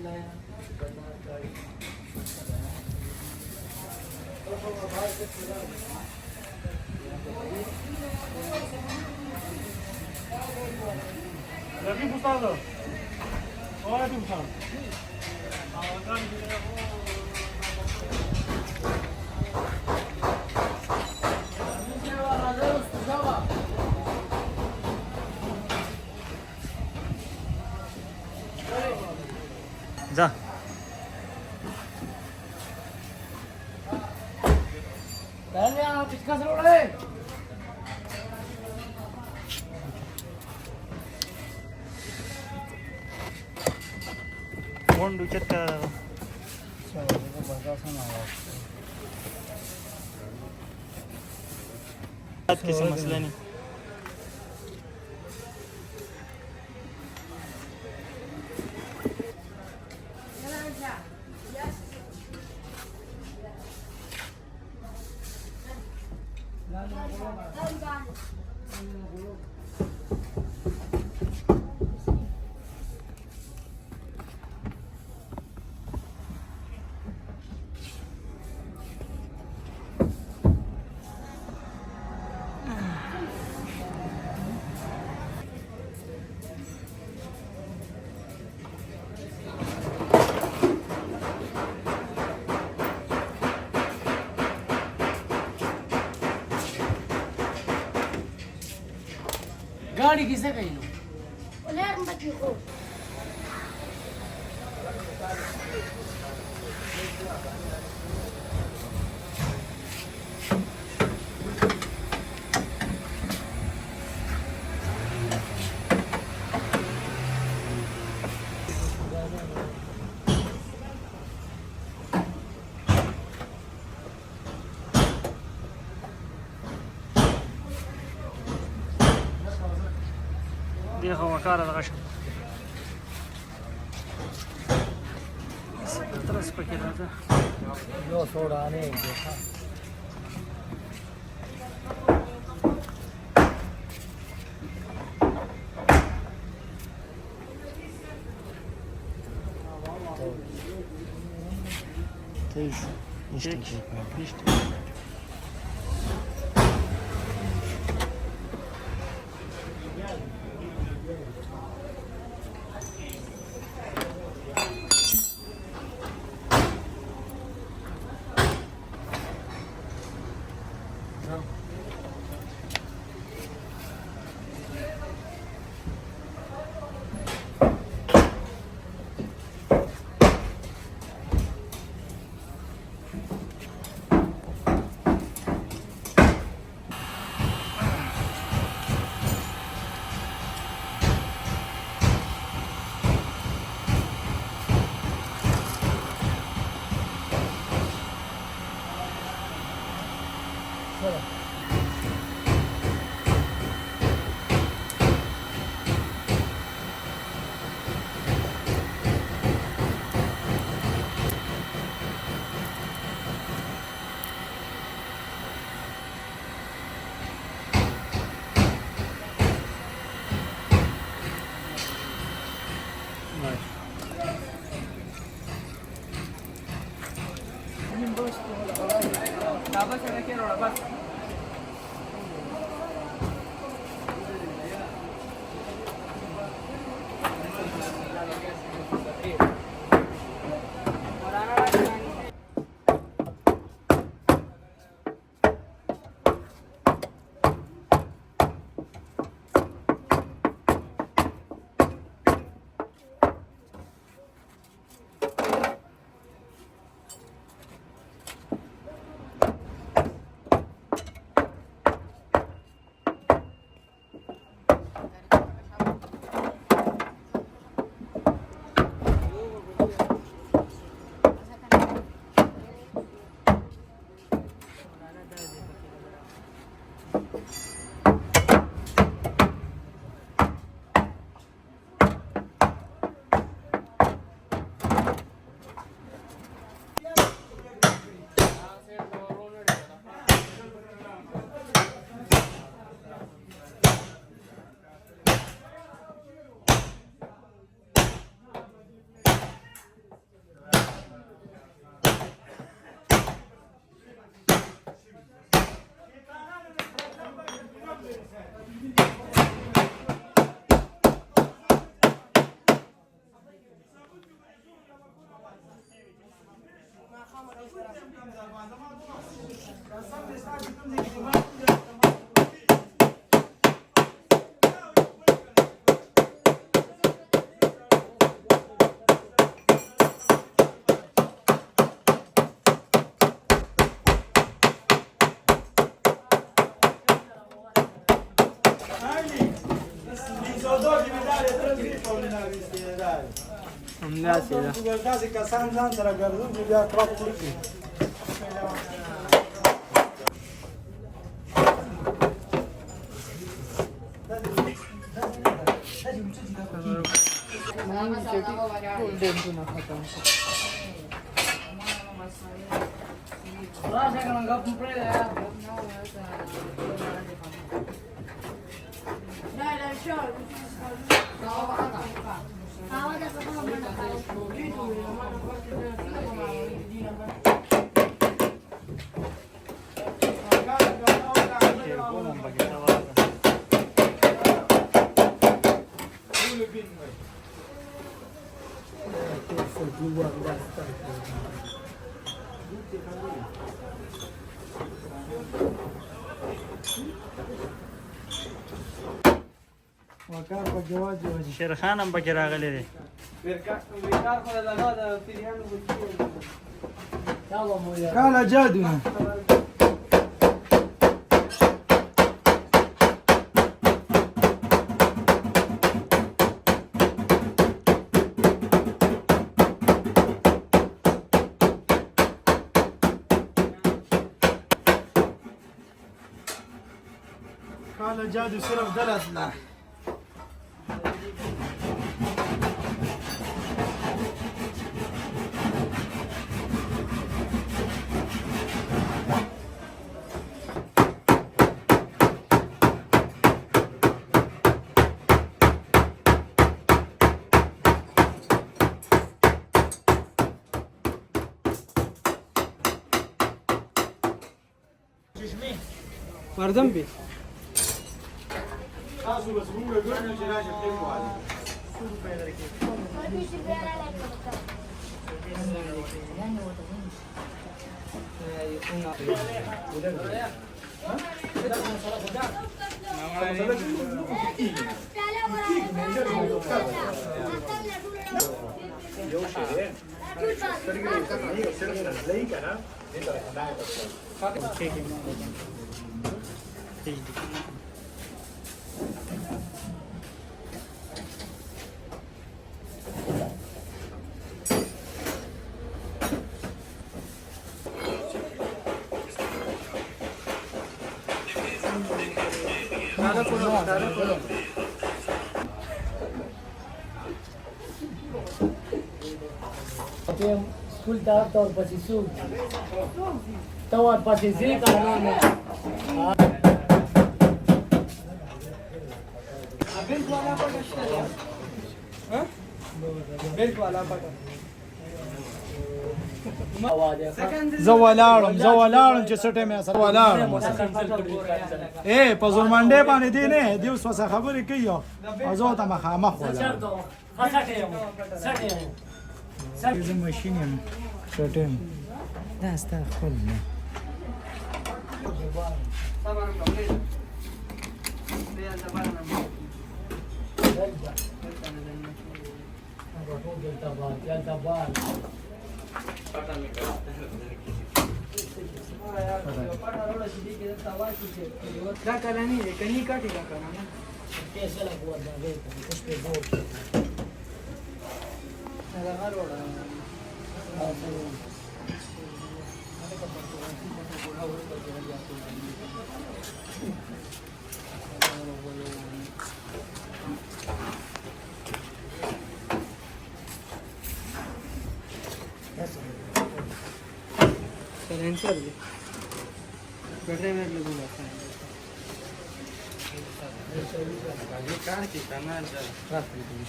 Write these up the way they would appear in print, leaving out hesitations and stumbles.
Lagi pusat tu. Oh, lagi pusat. जा कोण दुचत का की समजलं नाही गाड़ी किसे कही लो देखो वकार الغشم ترس بكذا هذا जो थोड़ा नहीं देखा كيف يشتكي همداسې ده. داسې کسان ځان سره ګرځو چې بیا کړپ کړي. وکار په جواز جواز شیرخان هم پکې راغلی دی. کاله جادو نه کاله جادو صرف دلس نه مردم بي تاسو بس موږ ګورو چې راشه په کوه स्कूल तरफ तो પછી શું તો પછી જે કારણે बेल्ट वाला पट हां बेल्ट वाला पट زوالارم چې سټه مې سره ولاړم اے په زورمنډه باندې دی نه دی اوس څه خبرې کوي او زه ته مخامخ ولا زه ماشین یم سټه دا ستا خپل نه دا کلانی دی کني کاټي دا کنه کیسه لا بوه دا وې کس په بور دا غاړه Silencer di. Berre mer lagu la. Ini kan kita mana traffic ini.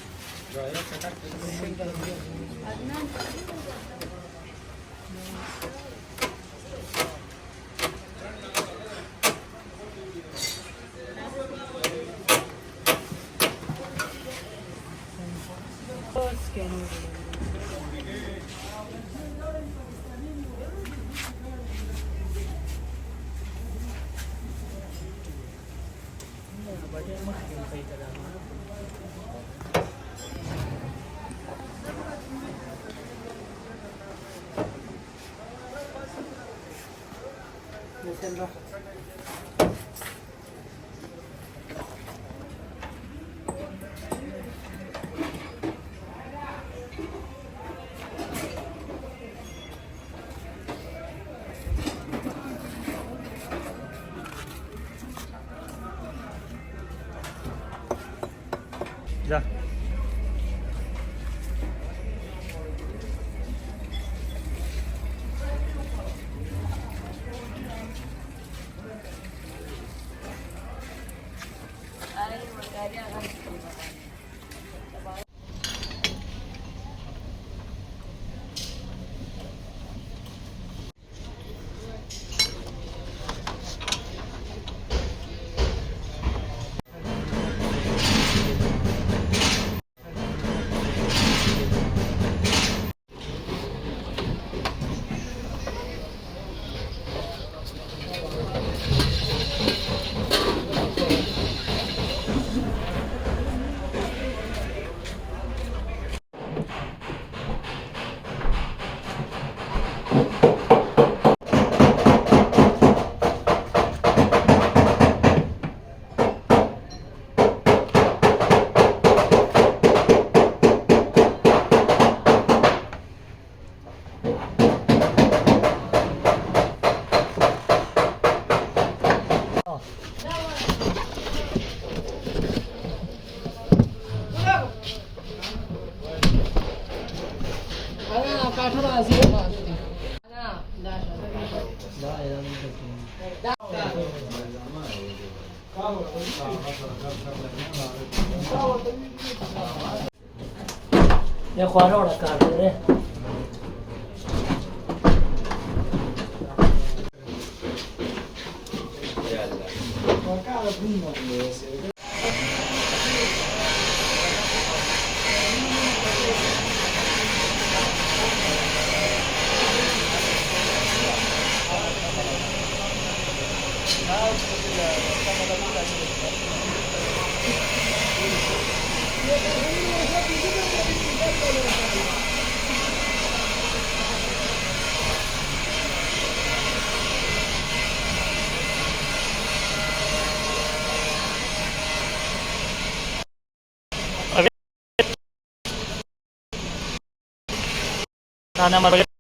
Gaya cakap. Adnan. Scan. जा या खोरा काढ रे थाना